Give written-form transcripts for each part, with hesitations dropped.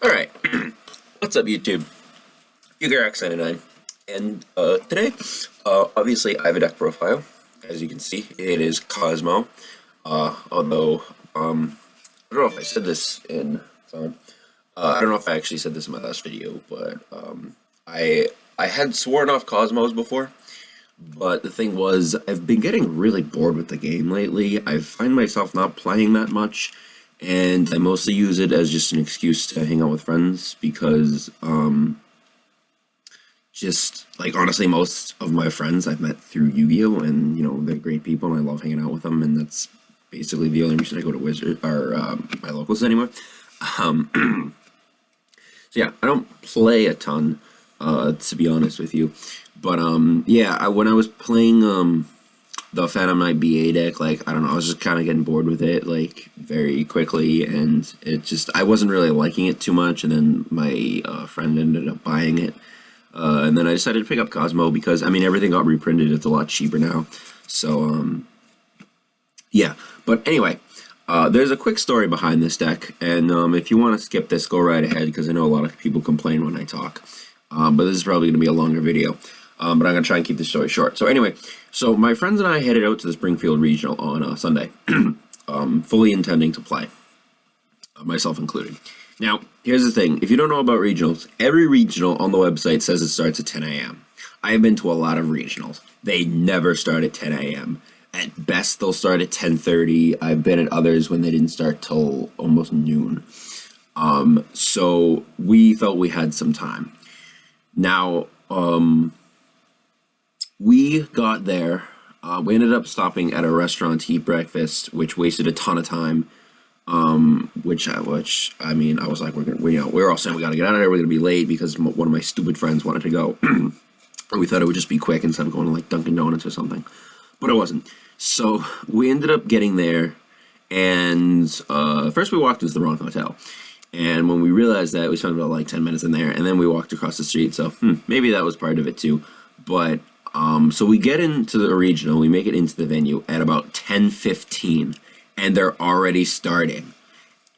Alright, what's up YouTube? UGarX99, and today, obviously I have a deck profile. As you can see, it is Kozmo, although, I don't know if I said this in, I don't know if I actually said this in my last video, but, I had sworn off Cosmos before, but the thing was, I've been getting really bored with the game lately. I find myself not playing that much, and I mostly use it as just an excuse to hang out with friends because, just, like, honestly, most of my friends I've met through Yu-Gi-Oh! And, you know, they're great people, and I love hanging out with them, and that's basically the only reason I go to Wizard, or, my locals anymore. So yeah, I don't play a ton, to be honest with you, but, yeah, when I was playing, the Phantom Knight BA deck, like, I don't know, I was just kind of getting bored with it, like, very quickly, and it just, I wasn't really liking it too much, and then my, friend ended up buying it, and then I decided to pick up Cosmo because, I mean, everything got reprinted, it's a lot cheaper now, so, yeah, but anyway, there's a quick story behind this deck, and, if you want to skip this, go right ahead, because I know a lot of people complain when I talk, but this is probably going to be a longer video. But I'm going to try and keep this story short. So anyway, so my friends and I headed out to the Springfield Regional on Sunday, fully intending to play, myself included. Now, here's the thing. If you don't know about regionals, every regional on the website says it starts at 10 a.m. I have been to a lot of regionals. They never start at 10 a.m. At best, they'll start at 10:30. I've been at others when they didn't start till almost noon. So we felt we had some time. Now, we got there. We ended up stopping at a restaurant to eat breakfast, which wasted a ton of time. Which I mean, I was like, we were all saying we got to get out of there. We're gonna be late because one of my stupid friends wanted to go. And we thought it would just be quick instead of going to like Dunkin' Donuts or something, but it wasn't. So we ended up getting there, and first we walked into the wrong hotel. And when we realized that, we spent about like 10 minutes in there, and then we walked across the street. So maybe that was part of it too. But so we get into the regional, we make it into the venue at about 10:15, and they're already starting.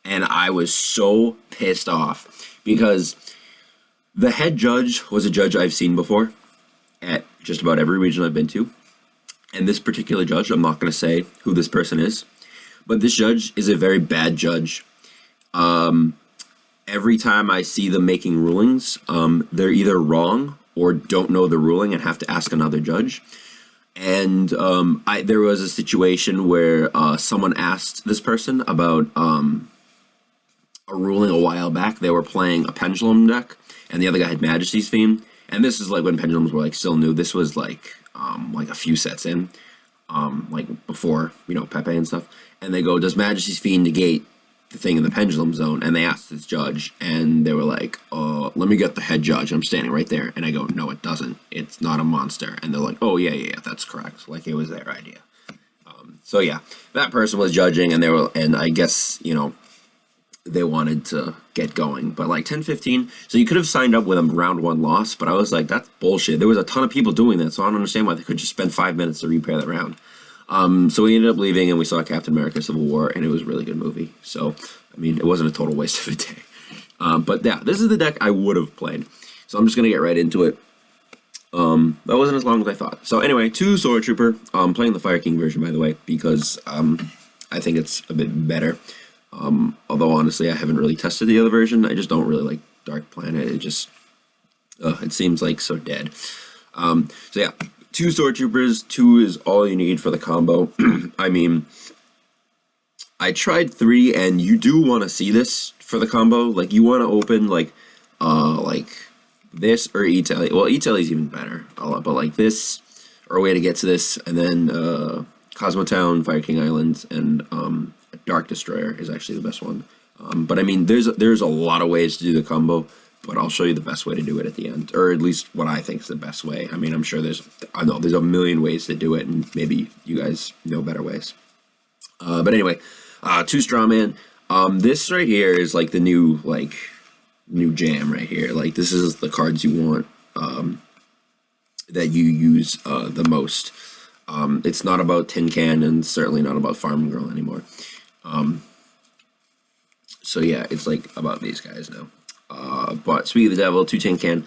And I was so pissed off because the head judge was a judge I've seen before at just about every regional I've been to. And this particular judge, I'm not going to say who this person is, but this judge is a very bad judge. Every time I see them making rulings, they're either wrong or don't know the ruling and have to ask another judge. And there was a situation where someone asked this person about a ruling a while back. They were playing a pendulum deck, and the other guy had Majesty's Theme. And this is like when pendulums were like still new. This was like a few sets in, like before, you know, Pepe and stuff. And they go, does Majesty's Fiend negate the thing in the pendulum zone? And they asked this judge, and they were like, let me get the head judge. I'm standing right there. And I go, no, it doesn't. It's not a monster. And they're like, oh, yeah, that's correct. Like, it was their idea. So yeah, that person was judging, and I guess, you know, they wanted to get going. But like 10:15, so you could have signed up with a round one loss, but I was like, that's bullshit. There was a ton of people doing that, so I don't understand why they could just spend 5 minutes to repair that round. So we ended up leaving, and we saw Captain America Civil War, and it was a really good movie. So, I mean, it wasn't a total waste of a day. But yeah, this is the deck I would have played. So I'm just going to get right into it. That wasn't as long as I thought. So anyway, 2 Sword Trooper. Playing the Fire King version, by the way, because I think it's a bit better. Although, honestly, I haven't really tested the other version. I just don't really like Dark Planet. It just, it seems like so dead. So yeah. 2 Sword Troopers, 2 is all you need for the combo. I mean, I tried 3, and you do want to see this for the combo. Like, you want to open, like this or E-Tele. Well, E-Tele's even better, but like this, or a way to get to this, and then Kozmo Town, Fire King Islands, and Dark Destroyer is actually the best one. But I mean, there's a lot of ways to do the combo, but I'll show you the best way to do it at the end, or at least what I think is the best way. I mean, I'm sure there's a million ways to do it, and maybe you guys know better ways. But anyway, 2 Strawman. This right here is like the new jam right here. Like, this is the cards you want that you use the most. It's not about Tin Can, and certainly not about Farm Girl anymore. So yeah, it's like about these guys now. But speaking of the devil, two tin can.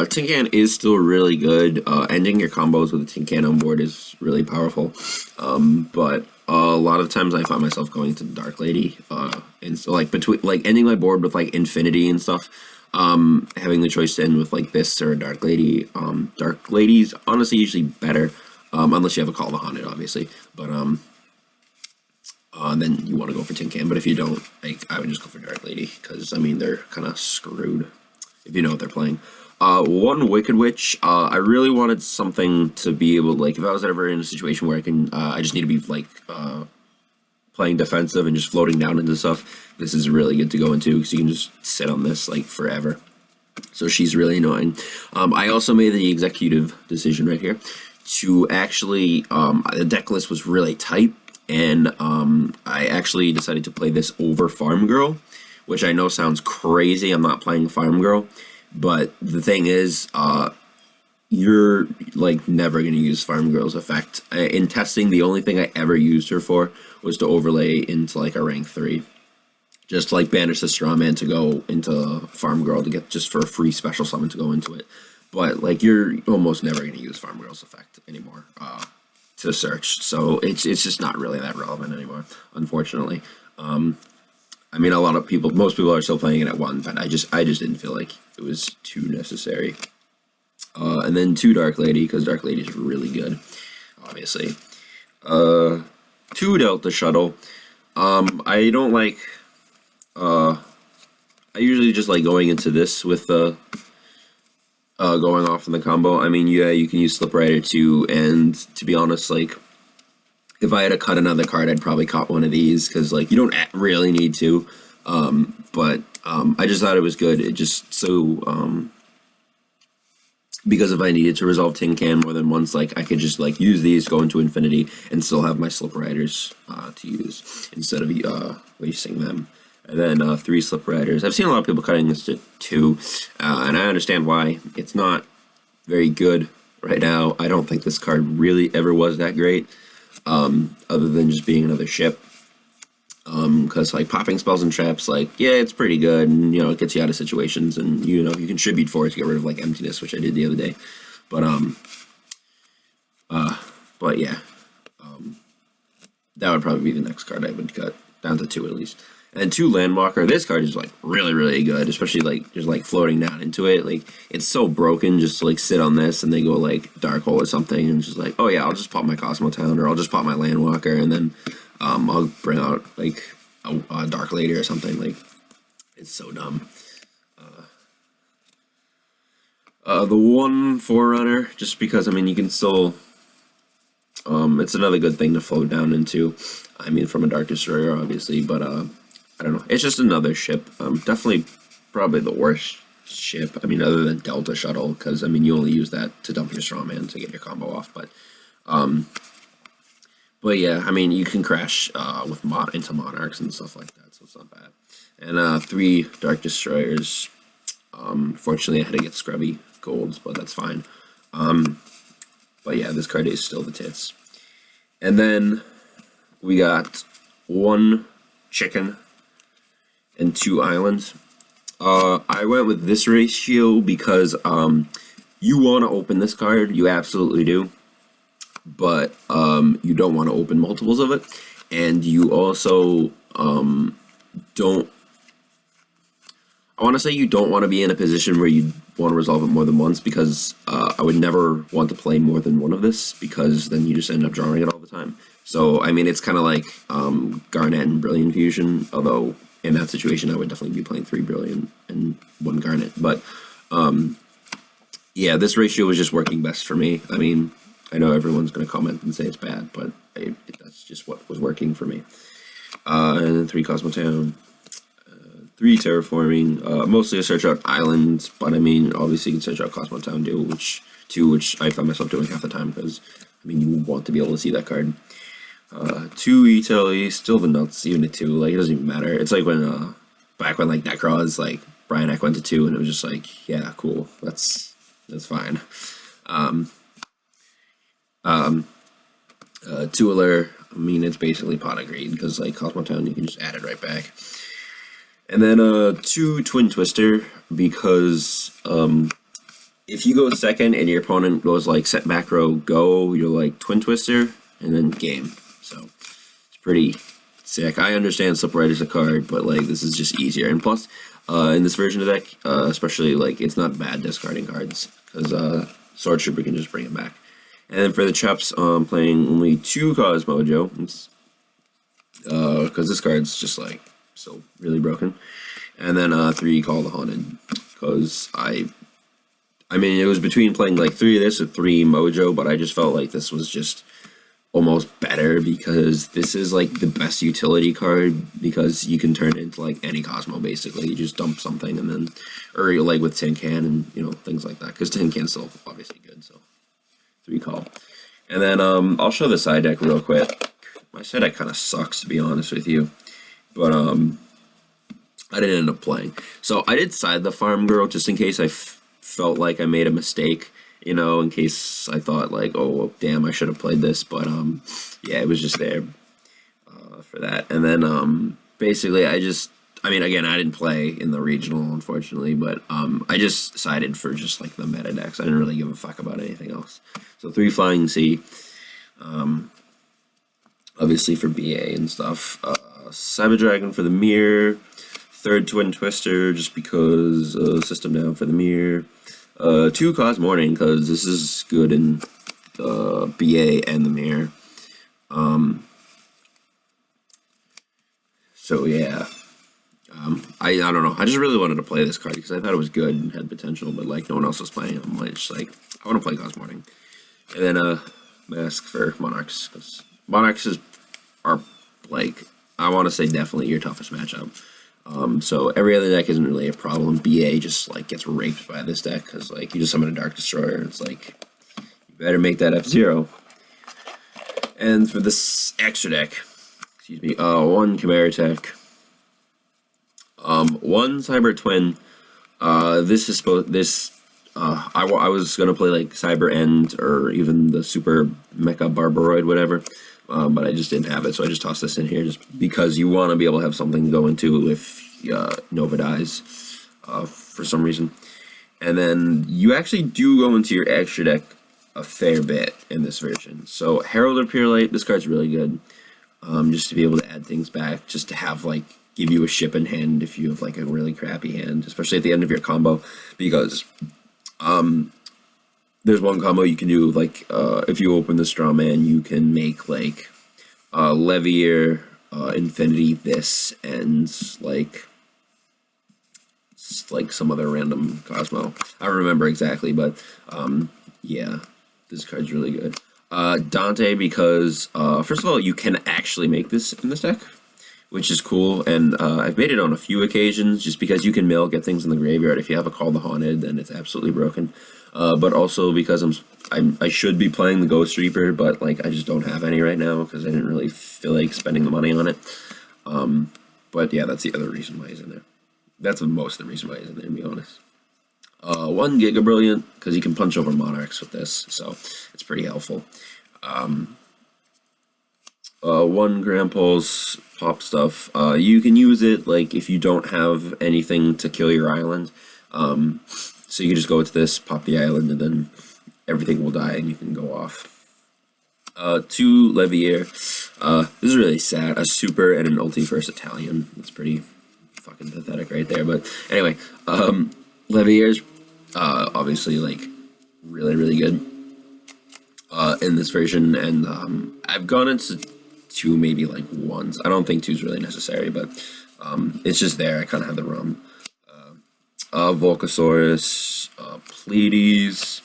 Tin can is still really good. Ending your combos with a tin can on board is really powerful. But a lot of times I find myself going to Dark Lady. And so like between like ending my board with like Infinity and stuff. Having the choice to end with like this or a Dark Lady. Dark Lady's honestly usually better. Unless you have a Call of the Haunted, obviously. But then you want to go for Tin Can. But if you don't, like, I would just go for Dark Lady because I mean they're kind of screwed if you know what they're playing. One Wicked Witch. I really wanted something to be able to, like, if I was ever in a situation where I just need to be like playing defensive and just floating down into stuff. This is really good to go into because you can just sit on this like forever. So she's really annoying. I also made the executive decision right here to actually the deck list was really tight, and I actually decided to play this over Farm Girl, which I know sounds crazy. I'm not playing Farm Girl, but the thing is, you're like never going to use Farm Girl's effect. In testing, the only thing I ever used her for was to overlay into like a rank 3. Just like banish the Straw Man to go into Farm Girl to get just for a free special summon to go into it. But like you're almost never going to use Farm Girl's effect anymore to search. So it's just not really that relevant anymore, unfortunately. I mean, a lot of people, most people are still playing it at 1, but I just didn't feel like it was too necessary. And then 2 Dark Lady, because Dark Lady is really good, obviously. 2 Delta Shuttle. I don't like. I usually just like going into this with going off in the combo. I mean, yeah, you can use Slip Rider too, and to be honest, like if I had to cut another card, I'd probably cut one of these because like you don't really need to. But I just thought it was good. It just so because if I needed to resolve Tin Can more than once, like I could just like use these, go into Infinity, and still have my Slip Riders to use instead of wasting them. And then 3 Slip Riders. I've seen a lot of people cutting this to 2, and I understand why. It's not very good right now. I don't think this card really ever was that great, other than just being another ship. Because like popping spells and traps, like yeah, it's pretty good, and you know it gets you out of situations, and you know you contribute for it to get rid of like emptiness, which I did the other day. But yeah, that would probably be the next card I would cut down to 2 at least. And 2 Landwalker. This card is like really good, especially like just like floating down into it. Like it's so broken just to like sit on this and they go like Dark Hole or something, and just like, oh yeah, I'll just pop my Kozmo Town or I'll just pop my Landwalker, and then I'll bring out like a Dark Lady or something. Like it's so dumb. The 1 Forerunner, just because I mean you can still. It's another good thing to float down into. I mean, from a Dark Destroyer, obviously, but I don't know. It's just another ship. Definitely, probably the worst ship. I mean, other than Delta Shuttle, because I mean, you only use that to dump your Straw Man to get your combo off. But yeah, I mean, you can crash with into Monarchs and stuff like that, so it's not bad. And 3 Dark Destroyers. Fortunately, I had to get Scrubby Golds, but that's fine. But yeah, this card is still the tits. And then we got 1 Chicken and 2 Islands. I went with this ratio because you want to open this card, you absolutely do, but you don't want to open multiples of it, and you also don't. I want to say you don't want to be in a position where you want to resolve it more than once, because I would never want to play more than 1 of this, because then you just end up drawing it all the time. So, I mean, it's kind of like Garnet and Brilliant Fusion, although in that situation I would definitely be playing 3 Brilliant and 1 Garnet. But, yeah, this ratio was just working best for me. I mean, I know everyone's going to comment and say it's bad, but that's just what was working for me. And then 3 Kozmo Town. 3 Terraforming, mostly a search out islands, but I mean, obviously you can search out Kozmo Town too, which I find myself doing half the time, because, I mean, you want to be able to see that card. 2 Italy, still the nuts, even at 2, like, it doesn't even matter. It's like when, back when, like, Necroz, like, Brian Eck went to 2, and it was just like, yeah, cool, that's fine. Tueler, I mean, it's basically Pot of Greed, because, like, Kozmo Town, you can just add it right back. And then two Twin Twister, because if you go second and your opponent goes like set back row go, you're like Twin Twister and then game. So it's pretty sick. I understand Slipwright is a card, but like this is just easier. And plus, in this version of the deck, especially like it's not bad discarding cards because Sword Trooper can just bring it back. And then for the Chops, playing only 2 Kozmo Joe, because this card's just like so really broken. And then 3 Call the Haunted, because I mean, it was between playing like 3 of this or 3 Mojo, but I just felt like this was just almost better because this is like the best utility card because you can turn it into like any Cosmo basically. You just dump something and then, or like with Tin Can and you know things like that because Tin Can's still obviously good. So 3 call, and then I'll show the side deck real quick. My side deck kind of sucks to be honest with you, but I didn't end up playing. So I did side the Farm Girl just in case I felt like I made a mistake. You know, in case I thought like, oh damn, I should have played this, but yeah, it was just there for that. And then basically, I mean, again, I didn't play in the regional, unfortunately, but I just sided for just like the meta decks. I didn't really give a fuck about anything else. So 3 Flying C, obviously for BA and stuff. Cyber Dragon for the mirror. 3rd Twin Twister, just because system down for the mirror. 2 Cause Morning, because this is good in BA and the mirror. So yeah, I don't know. I just really wanted to play this card because I thought it was good and had potential, but like no one else was playing it. I'm like, just like I want to play Cause Morning, and then Mask for Monarchs, because Monarchs are like I want to say definitely your toughest matchup. So every other deck isn't really a problem. BA just like gets raped by this deck because like you just summon a Dark Destroyer and it's like you better make that F-Zero. And for this extra deck, excuse me, 1 Chimera Tech, 1 Cyber Twin. This is supposed I was gonna play like Cyber End or even the Super Mecha Barbaroid, whatever. But I just didn't have it, so I just tossed this in here just because you want to be able to have something to go into if Nova dies for some reason. And then you actually do go into your extra deck a fair bit in this version. So Herald of Pure Light, this card's really good. Just to be able to add things back, just to have like give you a ship in hand if you have like a really crappy hand, especially at the end of your combo, because there's one combo you can do, like, if you open the Straw Man, you can make, like, Levier, Infinity, this, and, like some other random Cosmo. I don't remember exactly, but, yeah, this card's really good. Dante, because, first of all, you can actually make this in this deck, which is cool, and I've made it on a few occasions, just because you can get things in the graveyard. If you have a Call the Haunted, then it's absolutely broken. But also because I should be playing the Ghost Reaper, but like I just don't have any right now because I didn't really feel like spending the money on it. But yeah, that's the other reason why he's in there. That's most of the reason why he's in there, to be honest. 1 Giga Brilliant, because you can punch over Monarchs with this, so it's pretty helpful. 1 Grandpa's Pop Stuff. You can use it like if you don't have anything to kill your island. So you can just go to this, pop the island, and then everything will die and you can go off. 2 Levier. This is really sad. A super and an ulti first Italian. That's pretty fucking pathetic right there. But anyway, Levier's obviously like really, really good in this version. And I've gone into 2, maybe like 1s. I don't think 2 is really necessary, but it's just there. I kind of have the ROM. Volcasaurus, Pleiades,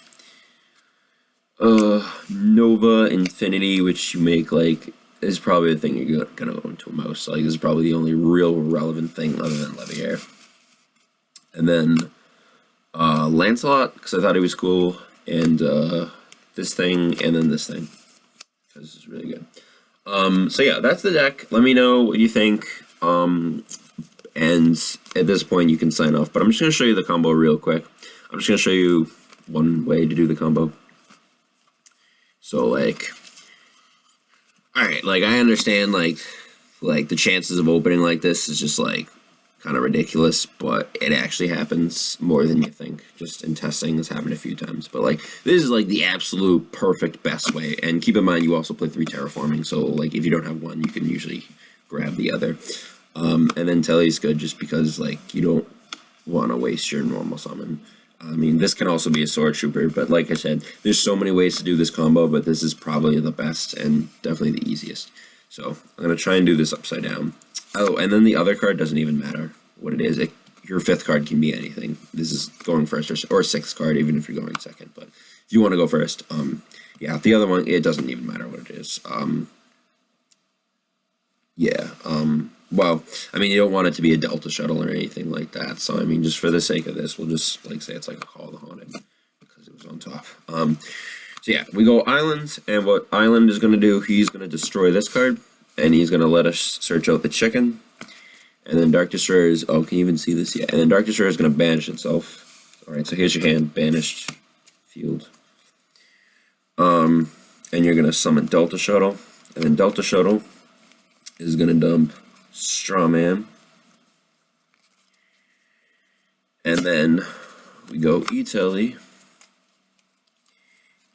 Nova Infinity, which you make like is probably the thing you're gonna go into most. Like this is probably the only real relevant thing other than Levier. And then Lancelot, because I thought he was cool, and this thing, and then this thing, because it's really good. So yeah, that's the deck. Let me know what you think. And at this point, you can sign off. But I'm just going to show you the combo real quick. I'm just going to show you one way to do the combo. So, like, alright, like, I understand, like the chances of opening like this is just, like, kind of ridiculous, but it actually happens more than you think. Just in testing, this happened a few times. But like, this is like the absolute perfect best way. And keep in mind, you also play 3 terraforming, so like if you don't have one, you can usually grab the other. And then Telly's good just because like you don't want to waste your normal summon. I mean, this can also be a Sword Trooper, but like I said, there's so many ways to do this combo, but this is probably the best and definitely the easiest. So I'm going to try and do this upside down. Oh, and then the other card doesn't even matter what it is. Your 5th card can be anything. This is going first or 6th card, even if you're going second. But if you want to go first, yeah, the other one, it doesn't even matter what it is. Well, I mean, you don't want it to be a Delta Shuttle or anything like that. So, I mean, just for the sake of this, we'll just, like, say it's like a Call of the Haunted because it was on top. So, yeah, we go Islands, and what Island is going to do, he's going to destroy this card, and he's going to let us search out the chicken. And then Dark Destroyer is, oh, can you even see this? Yeah, and then Dark Destroyer is going to banish itself. Alright, so here's your hand, banished, field. And you're going to summon Delta Shuttle, and then Delta Shuttle is going to dump Straw Man. And then we go E-Telly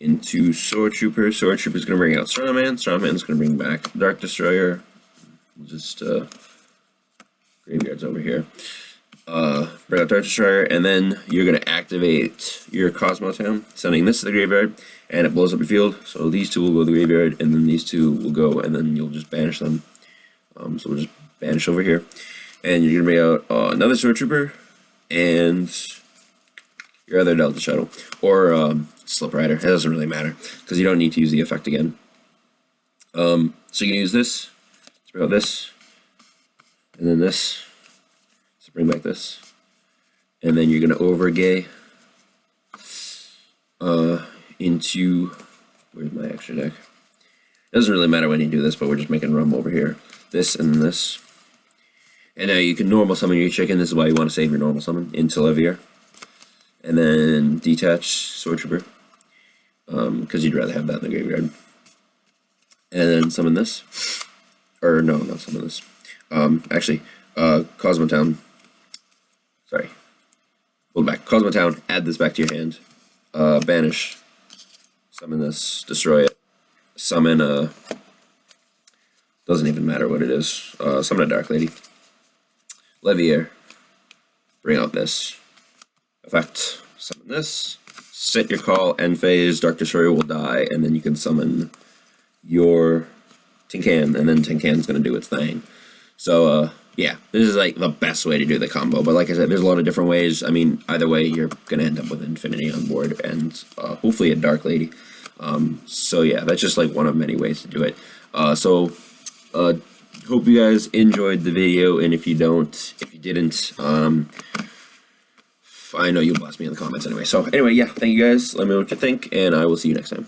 into Sword Trooper. Sword Trooper is going to bring out Straw Man. Straw Man is going to bring back Dark Destroyer. We'll just, graveyard's over here. Bring out Dark Destroyer, and then you're going to activate your Kozmo Town, sending this to the graveyard, and it blows up your field. So these 2 will go to the graveyard, and then these 2 will go, and then you'll just banish them. So we'll just banish over here. And you're going to bring out another Sword Trooper, and your other Delta Shuttle. Or Slip Rider. It doesn't really matter, because you don't need to use the effect again. So you can use this, let's bring out this, and then this. So bring back this. And then you're going to overgay into, where's my extra deck? It doesn't really matter when you do this, but we're just making room over here. This and this. And now you can normal summon your chicken. This is why you want to save your normal summon into Levier. And then detach Sword Trooper. Because you'd rather have that in the graveyard. And then summon this. Or no, not summon this. Actually, Kozmo Town. Sorry. Hold back. Kozmo Town, add this back to your hand. Banish. Summon this. Destroy it. Summon doesn't even matter what it is. Summon a Dark Lady. Levier. Bring out this. Effect. Summon this. Set your call, end phase, Dark Destroyer will die, and then you can summon your Tin Can, and then Tin Can's going to do its thing. So, yeah, this is like the best way to do the combo. But like I said, there's a lot of different ways. I mean, either way, you're going to end up with Infinity on board, and hopefully a Dark Lady. So yeah, that's just like one of many ways to do it. Hope you guys enjoyed the video, and if you didn't, I know you'll blast me in the comments anyway. So anyway, yeah, thank you guys. Let me know what you think, and I will see you next time.